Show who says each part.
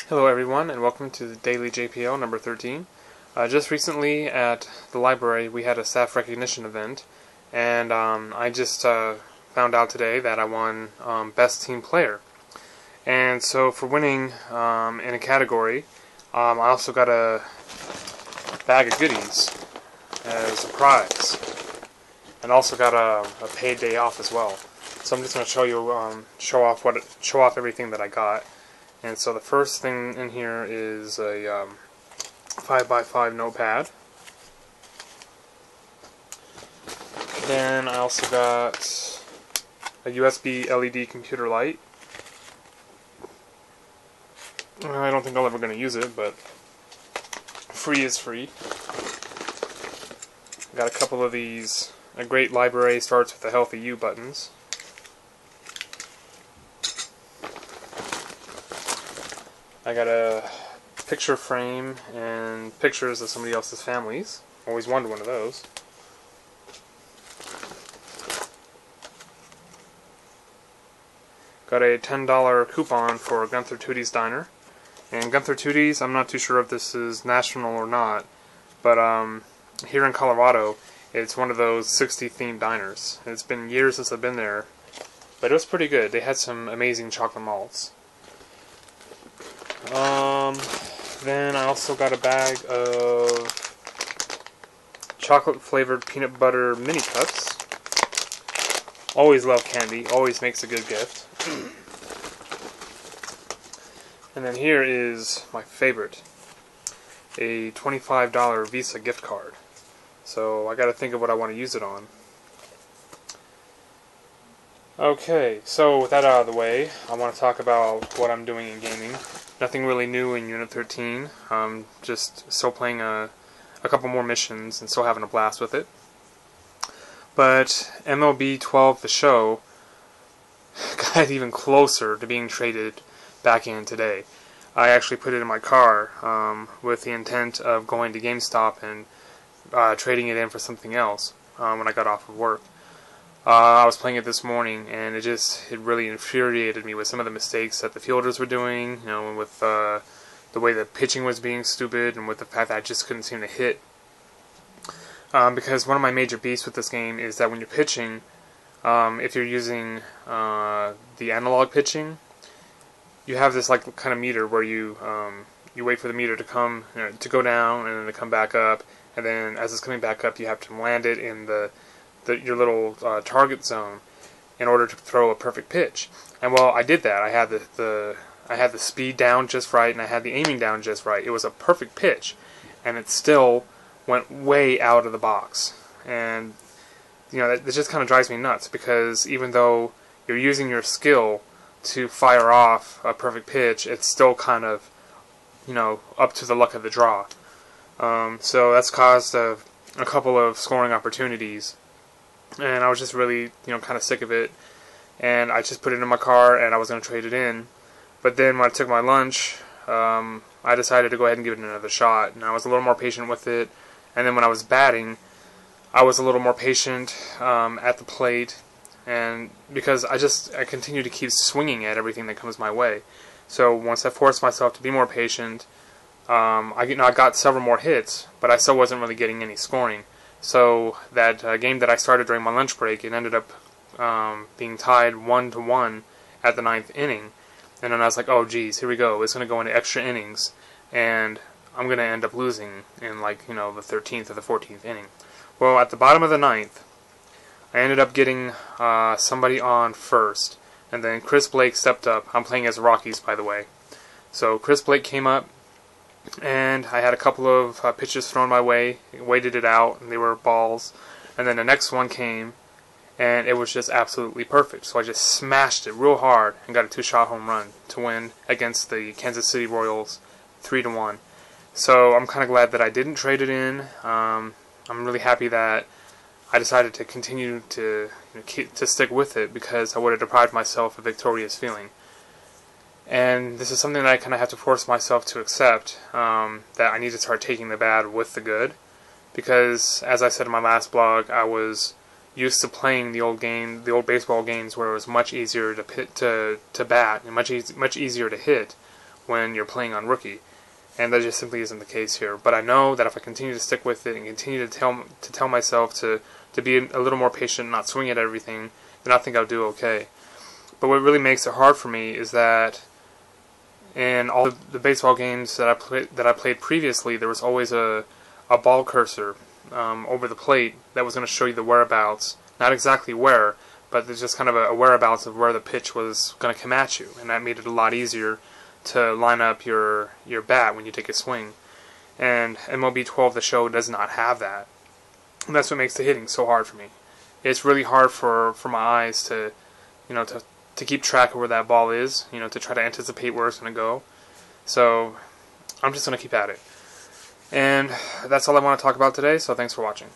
Speaker 1: Hello everyone, and welcome to the Daily JPL number 13. Just recently at the library we had a staff recognition event, and I just found out today that I won Best Team Player. And so for winning in a category, I also got a bag of goodies as a prize, and also got a paid day off as well. So I'm just going to show you, show off everything that I got. And so the first thing in here is a 5x5 notepad. Then I also got a USB LED computer light. I don't think I'm ever going to use it, but free is free. Got a couple of these. A great library starts with a healthy you buttons. I got a picture frame and pictures of somebody else's families. Always wanted one of those. Got a $10 coupon for Gunther Tootie's Diner. And Gunther Tootie's, I'm not too sure if this is national or not, but here in Colorado, it's one of those 60 themed diners. It's been years since I've been there, but it was pretty good. They had some amazing chocolate malts. Then I also got a bag of chocolate-flavored peanut butter mini cups. Always love candy. Always makes a good gift. And then here is my favorite, a $25 Visa gift card. So I got to think of what I want to use it on. Okay, so with that out of the way, I want to talk about what I'm doing in gaming. Nothing really new in Unit 13. Just still playing a couple more missions and still having a blast with it. But MLB 12 The Show got even closer to being traded back in today. I actually put it in my car with the intent of going to GameStop and trading it in for something else when I got off of work. I was playing it this morning, and it really infuriated me with some of the mistakes that the fielders were doing, with the way the pitching was being stupid, and with the fact that I just couldn't seem to hit. Because one of my major beefs with this game is that when you're pitching, if you're using the analog pitching, you have this kind of meter where you wait for the meter to come to go down and then to come back up, and then as it's coming back up, you have to land it in your little target zone in order to throw a perfect pitch. And well, I did that. I had the speed down just right, and I had the aiming down just right. It was a perfect pitch, and it still went way out of the box. And that just kind of drives me nuts, because even though you're using your skill to fire off a perfect pitch, it's still kind of up to the luck of the draw. So that's caused a couple of scoring opportunities. And I was just really, kind of sick of it. And I just put it in my car, and I was going to trade it in. But then when I took my lunch, I decided to go ahead and give it another shot. And I was a little more patient with it. And then when I was batting, I was a little more patient at the plate. And because I continue to keep swinging at everything that comes my way. So once I forced myself to be more patient, I got several more hits, but I still wasn't really getting any scoring. So that game that I started during my lunch break, it ended up being tied 1-1 at the 9th inning. And then I was like, oh geez, here we go. It's going to go into extra innings, and I'm going to end up losing in the 13th or the 14th inning. Well, at the bottom of the 9th, I ended up getting somebody on first, and then Chris Blake stepped up. I'm playing as Rockies, by the way. So Chris Blake came up, and I had a couple of pitches thrown my way, waited it out, and they were balls. And then the next one came, and it was just absolutely perfect. So I just smashed it real hard and got a 2-shot home run to win against the Kansas City Royals 3-1. So I'm kind of glad that I didn't trade it in. I'm really happy that I decided to continue to stick with it, because I would have deprived myself of a victorious feeling. And this is something that I kind of have to force myself to accept, that I need to start taking the bad with the good. Because, as I said in my last blog, I was used to playing the old baseball games where it was much easier to bat and much easier to hit, when you're playing on rookie, and that just simply isn't the case here. But I know that if I continue to stick with it and continue to tell myself to be a little more patient and not swing at everything, then I think I'll do okay. But what really makes it hard for me is that in all the baseball games that I played previously, there was always a ball cursor over the plate that was going to show you the whereabouts, not exactly where, but there's just kind of a whereabouts of where the pitch was going to come at you, and that made it a lot easier to line up your bat when you take a swing. And MLB 12, the show, does not have that. And that's what makes the hitting so hard for me. It's really hard for my eyes to keep track of where that ball is, to try to anticipate where it's going to go. So I'm just going to keep at it. And that's all I want to talk about today, so thanks for watching.